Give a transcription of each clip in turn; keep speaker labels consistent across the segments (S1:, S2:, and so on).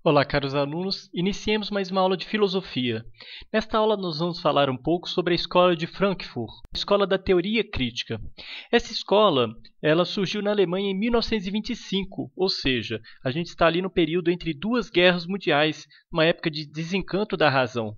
S1: Olá, caros alunos. Iniciemos mais uma aula de filosofia. Nesta aula, nós vamos falar um pouco sobre a Escola de Frankfurt, a escola da teoria crítica. Essa escola, ela surgiu na Alemanha em 1925, ou seja, a gente está ali no período entre duas guerras mundiais, uma época de desencanto da razão.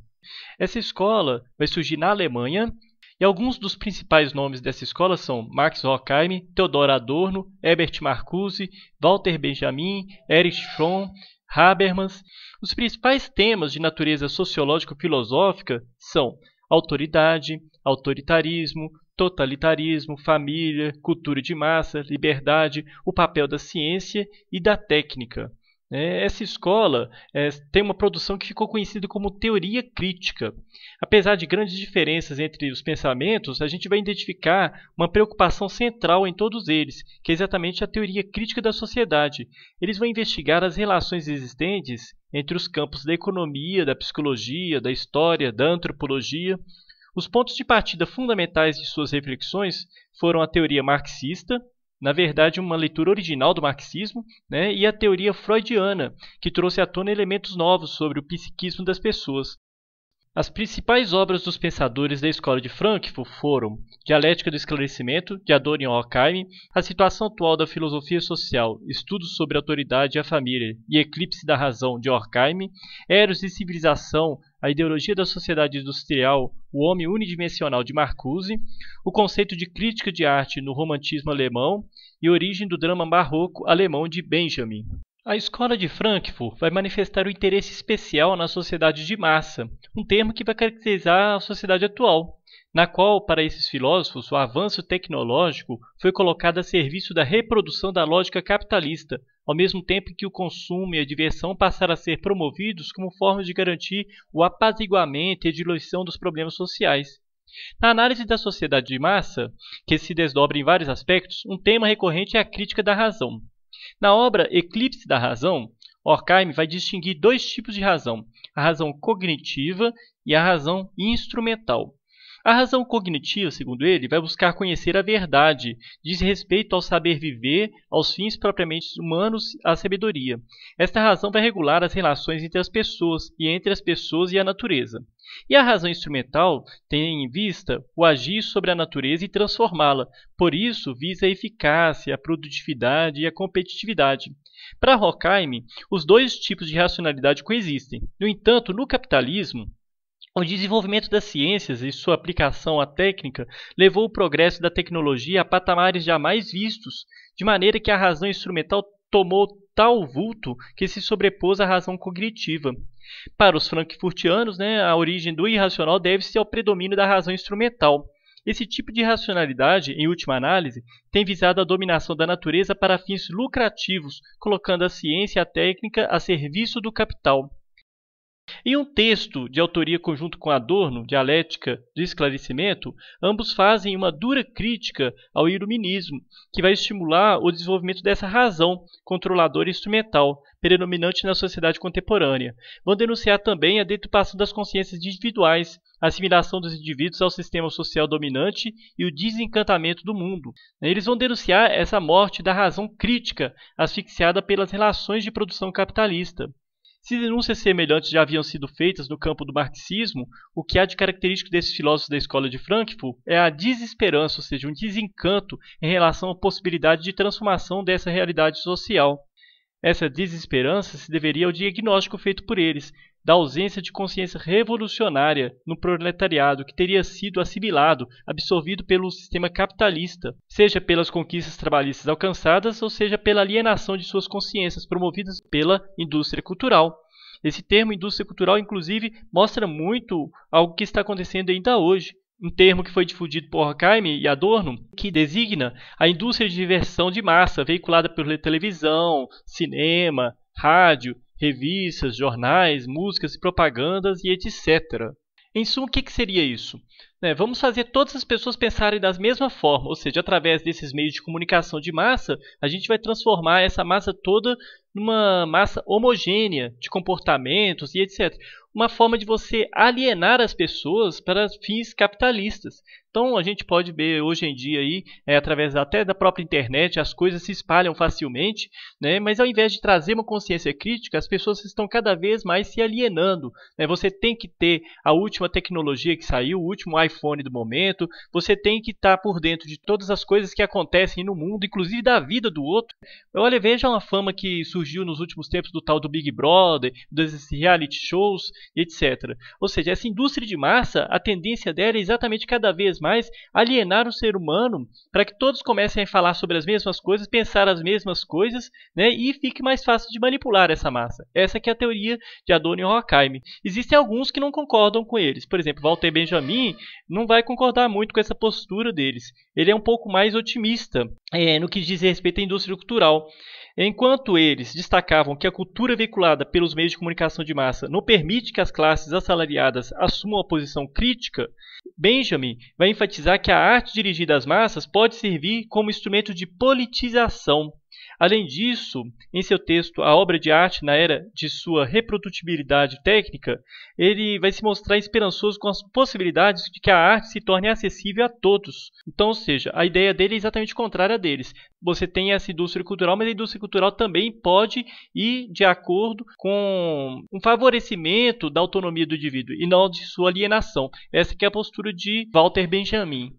S1: Essa escola vai surgir na Alemanha e alguns dos principais nomes dessa escola são Max Horkheim, Theodor Adorno, Herbert Marcuse, Walter Benjamin, Erich Fromm, Habermas. Os principais temas de natureza sociológico-filosófica são autoridade, autoritarismo, totalitarismo, família, cultura de massa, liberdade, o papel da ciência e da técnica. Essa escola tem uma produção que ficou conhecida como teoria crítica. Apesar de grandes diferenças entre os pensamentos, a gente vai identificar uma preocupação central em todos eles, que é exatamente a teoria crítica da sociedade. Eles vão investigar as relações existentes entre os campos da economia, da psicologia, da história, da antropologia. Os pontos de partida fundamentais de suas reflexões foram a teoria marxista, na verdade, uma leitura original do marxismo, e a teoria freudiana, que trouxe à tona elementos novos sobre o psiquismo das pessoas. As principais obras dos pensadores da Escola de Frankfurt foram Dialética do Esclarecimento, de Adorno e Horkheim, A Situação Atual da Filosofia Social, Estudos sobre a Autoridade e a Família e Eclipse da Razão, de Horkheim, Eros e Civilização, A Ideologia da Sociedade Industrial, O Homem Unidimensional, de Marcuse, O Conceito de Crítica de Arte no Romantismo Alemão e Origem do Drama Barroco Alemão, de Benjamin. A Escola de Frankfurt vai manifestar um interesse especial na sociedade de massa, um termo que vai caracterizar a sociedade atual, na qual, para esses filósofos, o avanço tecnológico foi colocado a serviço da reprodução da lógica capitalista, ao mesmo tempo que o consumo e a diversão passaram a ser promovidos como formas de garantir o apaziguamento e a diluição dos problemas sociais. Na análise da sociedade de massa, que se desdobra em vários aspectos, um tema recorrente é a crítica da razão. Na obra Eclipse da Razão, Horkheim vai distinguir dois tipos de razão, a razão cognitiva e a razão instrumental. A razão cognitiva, segundo ele, vai buscar conhecer a verdade, diz respeito ao saber viver, aos fins propriamente humanos, à sabedoria. Esta razão vai regular as relações entre as pessoas e entre as pessoas e a natureza. E a razão instrumental tem em vista o agir sobre a natureza e transformá-la. Por isso, visa a eficácia, a produtividade e a competitividade. Para Horkheim, os dois tipos de racionalidade coexistem. No entanto, no capitalismo, o desenvolvimento das ciências e sua aplicação à técnica levou o progresso da tecnologia a patamares jamais vistos, de maneira que a razão instrumental tomou tal vulto que se sobrepôs à razão cognitiva. Para os frankfurtianos, a origem do irracional deve-se ao predomínio da razão instrumental. Esse tipo de racionalidade, em última análise, tem visado a dominação da natureza para fins lucrativos, colocando a ciência e a técnica a serviço do capital. Em um texto de autoria conjunto com Adorno, Dialética do Esclarecimento, ambos fazem uma dura crítica ao iluminismo, que vai estimular o desenvolvimento dessa razão controladora e instrumental, predominante na sociedade contemporânea. Vão denunciar também a deturpação das consciências individuais, a assimilação dos indivíduos ao sistema social dominante e o desencantamento do mundo. Eles vão denunciar essa morte da razão crítica, asfixiada pelas relações de produção capitalista. Se denúncias semelhantes já haviam sido feitas no campo do marxismo, o que há de característico desses filósofos da Escola de Frankfurt é a desesperança, ou seja, um desencanto em relação à possibilidade de transformação dessa realidade social. Essa desesperança se deveria ao diagnóstico feito por eles, da ausência de consciência revolucionária no proletariado que teria sido assimilado, absorvido pelo sistema capitalista, seja pelas conquistas trabalhistas alcançadas ou seja pela alienação de suas consciências promovidas pela indústria cultural. Esse termo indústria cultural, inclusive, mostra muito algo que está acontecendo ainda hoje. Um termo que foi difundido por Horkheim e Adorno, que designa a indústria de diversão de massa, veiculada pela televisão, cinema, rádio, revistas, jornais, músicas, propagandas e etc. Em suma, o que seria isso? Vamos fazer todas as pessoas pensarem da mesma forma, ou seja, através desses meios de comunicação de massa, a gente vai transformar essa massa toda numa massa homogênea de comportamentos e etc. Uma forma de você alienar as pessoas para fins capitalistas. Então, a gente pode ver hoje em dia, aí, através até da própria internet, as coisas se espalham facilmente, né? Mas ao invés de trazer uma consciência crítica, as pessoas estão cada vez mais se alienando, né? Você tem que ter a última tecnologia que saiu, o último iPhone do momento, você tem que estar por dentro de todas as coisas que acontecem no mundo, inclusive da vida do outro. Olha, veja uma fama que surgiu nos últimos tempos do tal do Big Brother, dos reality shows, etc. Ou seja, essa indústria de massa, a tendência dela é exatamente cada vez mais alienar o ser humano para que todos comecem a falar sobre as mesmas coisas, pensar as mesmas coisas, né, e fique mais fácil de manipular essa massa. Essa que é a teoria de Adorno e Horkheim. Existem alguns que não concordam com eles. Por exemplo, Walter Benjamin não vai concordar muito com essa postura deles. Ele é um pouco mais otimista no que diz respeito à indústria cultural. Enquanto eles destacavam que a cultura veiculada pelos meios de comunicação de massa não permite que as classes assalariadas assumam uma posição crítica, Benjamin vai enfatizar que a arte dirigida às massas pode servir como instrumento de politização. Além disso, em seu texto A Obra de Arte na Era de Sua Reprodutibilidade Técnica, ele vai se mostrar esperançoso com as possibilidades de que a arte se torne acessível a todos. Então, ou seja, a ideia dele é exatamente contrária deles. Você tem essa indústria cultural, mas a indústria cultural também pode ir de acordo com um favorecimento da autonomia do indivíduo e não de sua alienação. Essa que é a postura de Walter Benjamin.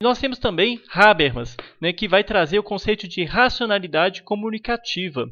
S1: Nós temos também Habermas, né, que vai trazer o conceito de racionalidade comunicativa.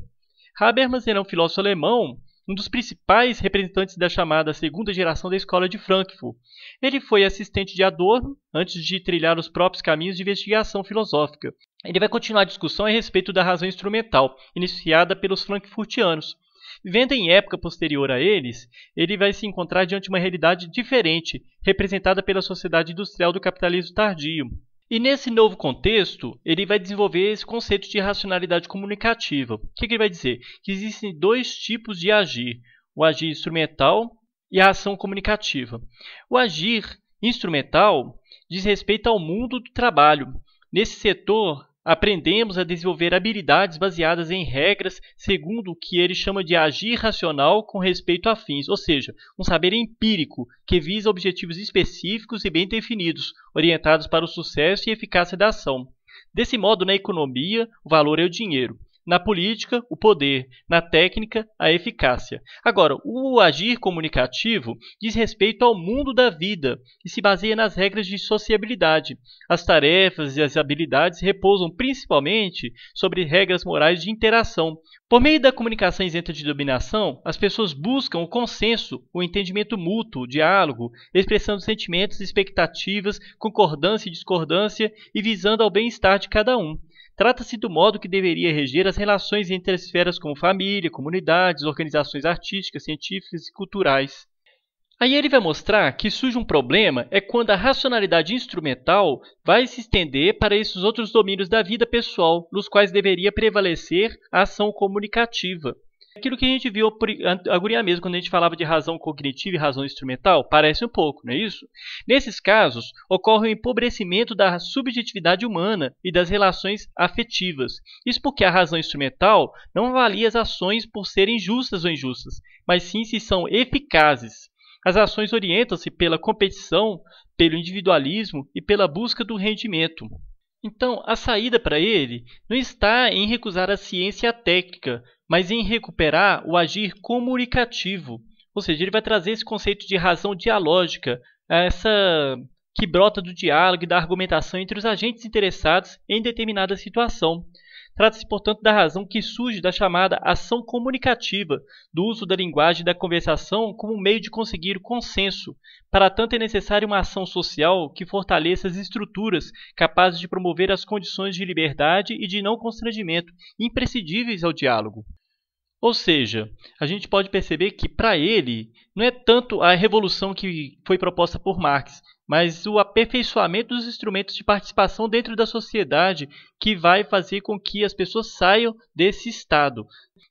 S1: Habermas era um filósofo alemão, um dos principais representantes da chamada segunda geração da Escola de Frankfurt. Ele foi assistente de Adorno antes de trilhar os próprios caminhos de investigação filosófica. Ele vai continuar a discussão a respeito da razão instrumental, iniciada pelos frankfurtianos. Vivendo em época posterior a eles, ele vai se encontrar diante de uma realidade diferente, representada pela sociedade industrial do capitalismo tardio. E nesse novo contexto, ele vai desenvolver esse conceito de racionalidade comunicativa. O que ele vai dizer? Que existem dois tipos de agir, o agir instrumental e a ação comunicativa. O agir instrumental diz respeito ao mundo do trabalho. Nesse setor, aprendemos a desenvolver habilidades baseadas em regras, segundo o que ele chama de agir racional com respeito a fins, ou seja, um saber empírico que visa objetivos específicos e bem definidos, orientados para o sucesso e eficácia da ação. Desse modo, na economia, o valor é o dinheiro. Na política, o poder. Na técnica, a eficácia. Agora, o agir comunicativo diz respeito ao mundo da vida e se baseia nas regras de sociabilidade. As tarefas e as habilidades repousam principalmente sobre regras morais de interação. Por meio da comunicação isenta de dominação, as pessoas buscam o consenso, o entendimento mútuo, o diálogo, expressando sentimentos, expectativas, concordância e discordância e visando ao bem-estar de cada um. Trata-se do modo que deveria reger as relações entre as esferas como família, comunidades, organizações artísticas, científicas e culturais. Aí ele vai mostrar que surge um problema quando a racionalidade instrumental vai se estender para esses outros domínios da vida pessoal, nos quais deveria prevalecer a ação comunicativa. Aquilo que a gente viu agora mesmo, quando a gente falava de razão cognitiva e razão instrumental, parece um pouco, não é isso? Nesses casos, ocorre o empobrecimento da subjetividade humana e das relações afetivas. Isso porque a razão instrumental não avalia as ações por serem justas ou injustas, mas sim se são eficazes. As ações orientam-se pela competição, pelo individualismo e pela busca do rendimento. Então, a saída para ele não está em recusar a ciência e a técnica, mas em recuperar o agir comunicativo. Ou seja, ele vai trazer esse conceito de razão dialógica, essa que brota do diálogo e da argumentação entre os agentes interessados em determinada situação. Trata-se, portanto, da razão que surge da chamada ação comunicativa, do uso da linguagem e da conversação como meio de conseguir o consenso. Para tanto, é necessária uma ação social que fortaleça as estruturas capazes de promover as condições de liberdade e de não constrangimento, imprescindíveis ao diálogo. Ou seja, a gente pode perceber que, para ele, não é tanto a revolução que foi proposta por Marx, mas o aperfeiçoamento dos instrumentos de participação dentro da sociedade que vai fazer com que as pessoas saiam desse estado.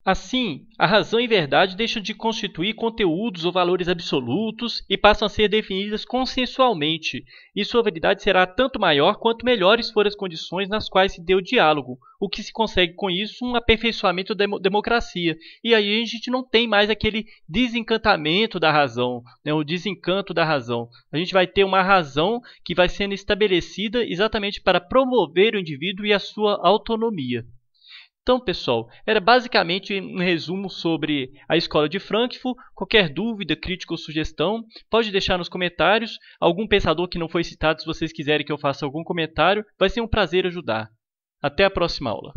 S1: Assim, a razão e verdade deixam de constituir conteúdos ou valores absolutos e passam a ser definidas consensualmente, e sua validade será tanto maior quanto melhores forem as condições nas quais se deu o diálogo, o que se consegue com isso um aperfeiçoamento da democracia. E aí a gente não tem mais aquele desencantamento da razão, né, o desencanto da razão. A gente vai ter uma razão que vai sendo estabelecida exatamente para promover o indivíduo e a sua autonomia. Então, pessoal, era basicamente um resumo sobre a Escola de Frankfurt. Qualquer dúvida, crítica ou sugestão, pode deixar nos comentários. Algum pensador que não foi citado, se vocês quiserem que eu faça algum comentário, vai ser um prazer ajudar. Até a próxima aula.